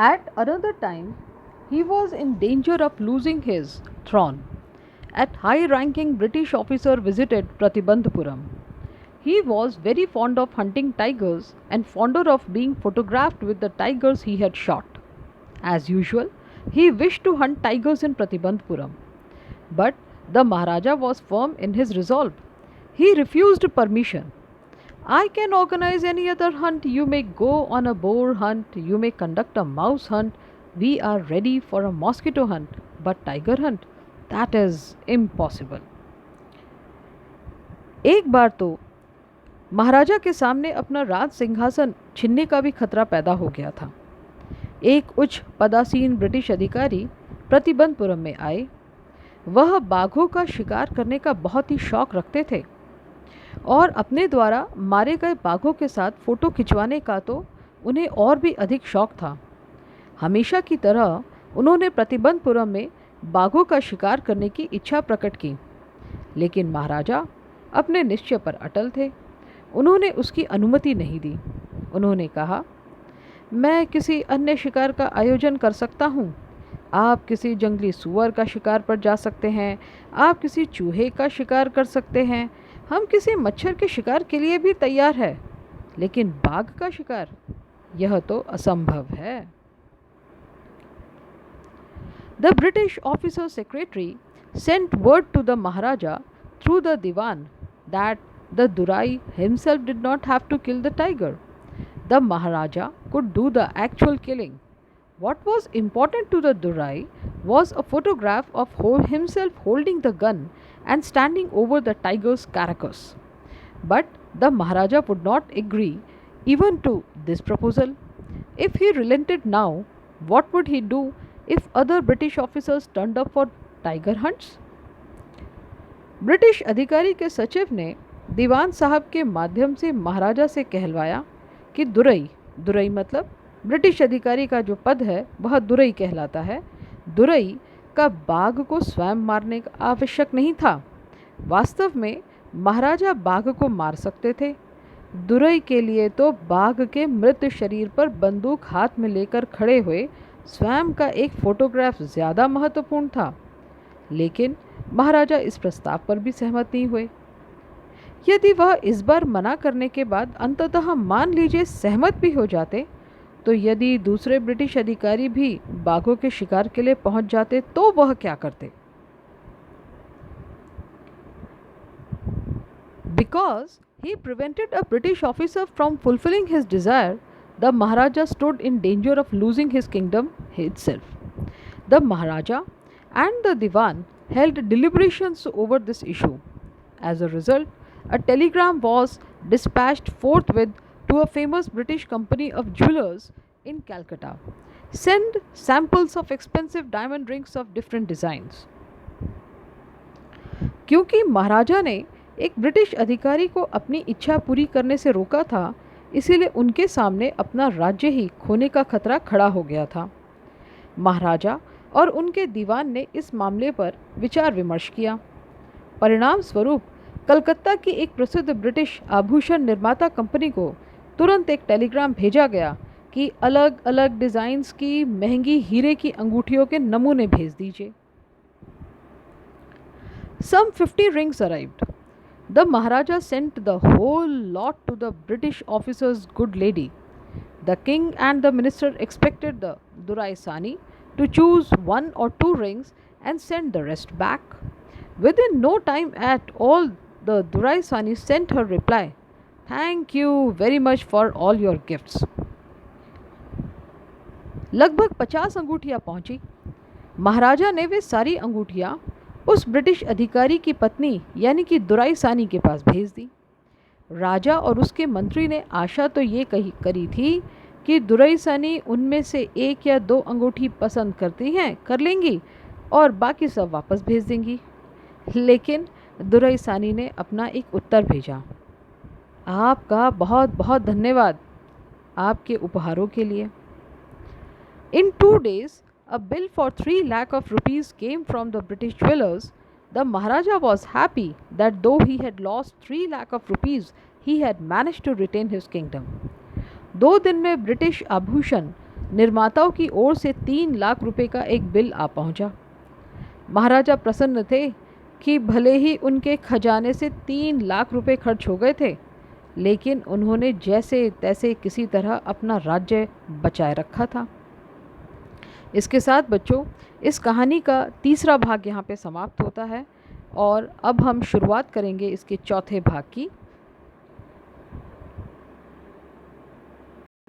At another time, he was in danger of losing his throne. A high ranking British officer visited Pratibandhapuram. He was very fond of hunting tigers and fonder of being photographed with the tigers he had shot. As usual, he wished to hunt tigers in Pratibandhapuram. But the Maharaja was firm in his resolve. He refused permission. I can organize any other hunt. You may go on a boar hunt, you may conduct a mouse hunt. We are ready for a mosquito hunt, but tiger hunt, that is impossible. एक बार तो महाराजा के सामने अपना राज सिंहासन छीनने का भी खतरा पैदा हो गया था। एक उच्च पदासीन ब्रिटिश अधिकारी प्रतिबंधपुरम में आए। वह बाघों का शिकार करने का बहुत ही शौक रखते थे और अपने द्वारा मारे गए बाघों के साथ फ़ोटो खिंचवाने का तो उन्हें और भी अधिक शौक था। हमेशा की तरह उन्होंने प्रतिबंधपुरम में बाघों का शिकार करने की इच्छा प्रकट की, लेकिन महाराजा अपने निश्चय पर अटल थे। उन्होंने उसकी अनुमति नहीं दी। उन्होंने कहा, मैं किसी अन्य शिकार का आयोजन कर सकता हूँ। आप किसी जंगली सूअर का शिकार पर जा सकते हैं, आप किसी चूहे का शिकार कर सकते हैं, हम किसी मच्छर के शिकार के लिए भी तैयार है, लेकिन बाघ का शिकार, यह तो असंभव है। The British officer secretary sent word to the Maharaja through the Diwan that the Durai himself did not have to kill the tiger. The Maharaja could do the actual killing. What was important to the Durai was a photograph of himself holding the gun and standing over the tiger's carcass. But the Maharaja would not agree even to this proposal. If he relented now, what would he do if other British officers turned up for tiger hunts? British अधिकारी के सचिव ने दीवान साहब के माध्यम से महाराजा से कहलवाया कि दुरई, दुरई मतलब ब्रिटिश अधिकारी का जो पद है वह दुरई कहलाता है, दुरई का बाघ को स्वयं मारने का आवश्यक नहीं था। वास्तव में महाराजा बाघ को मार सकते थे। दुरई के लिए तो बाघ के मृत शरीर पर बंदूक हाथ में लेकर खड़े हुए स्वयं का एक फोटोग्राफ ज़्यादा महत्वपूर्ण था। लेकिन महाराजा इस प्रस्ताव पर भी सहमत नहीं हुए। यदि वह इस बार मना करने के बाद अंततः मान लीजिए सहमत भी हो जाते, तो यदि दूसरे ब्रिटिश अधिकारी भी बाघों के शिकार के लिए पहुंच जाते तो वह क्या करते? Because he prevented a British officer from fulfilling his desire, the Maharaja stood in danger of losing his kingdom itself. The Maharaja and the Diwan held deliberations over this issue. As a result, a telegram was dispatched forthwith to a famous British company of jewelers in Calcutta. Send samples of expensive diamond rings of different designs. क्योंकि महाराजा ने एक British अधिकारी को अपनी इच्छा पूरी करने से रोका था, इसीलिए उनके सामने अपना राज्य ही खोने का खतरा खड़ा हो गया था। महाराजा और उनके दीवान ने इस मामले पर विचार विमर्श किया। परिणाम स्वरूप कलकत्ता की एक प्रसिद्ध ब्रिटिश आभूषण निर्माता कंपनी को तुरंत एक टेलीग्राम भेजा गया कि अलग अलग डिज़ाइंस की महंगी हीरे की अंगूठियों के नमूने भेज दीजिए। Some 50 rings arrived. The Maharaja sent the whole lot to the British officer's good lady. The king and the minister expected the Durai Sani to choose one or two rings and send the rest back. Within no time at all, the Durai Sani sent her reply, "Thank you very much for all your gifts." लगभग 50 अंगूठियाँ पहुँची। महाराजा ने वे सारी अंगूठियाँ उस British अधिकारी की पत्नी यानी कि दुराई सानी के पास भेज दी। राजा और उसके मंत्री ने आशा तो ये करी थी कि दुराई सानी उनमें से एक या दो अंगूठी पसंद करती हैं, कर लेंगी और बाकी सब वापस भेज देंगी। लेकिन दुराई सानी ने अपना एक उत्तर भेजा, आपका बहुत बहुत धन्यवाद आपके उपहारों के लिए। In 2 days, a bill for 3 lakh of rupees came from the British jewelers. The Maharaja was happy that though he had lost 3 lakh of rupees, he had managed to retain his kingdom. 2 दिन में British आभूषण निर्माताओं की ओर से 3 लाख रुपए का एक bill आ पहुंचा। महाराजा प्रसन्न थे कि भले ही उनके खजाने से 3 लाख रुपए खर्च हो गए थे, लेकिन उन्होंने जैसे तैसे किसी तरह अपना राज्य बचाए रखा था। इसके साथ बच्चों, इस कहानी का तीसरा भाग यहाँ पे समाप्त होता है और अब हम शुरुआत करेंगे इसके चौथे भाग की।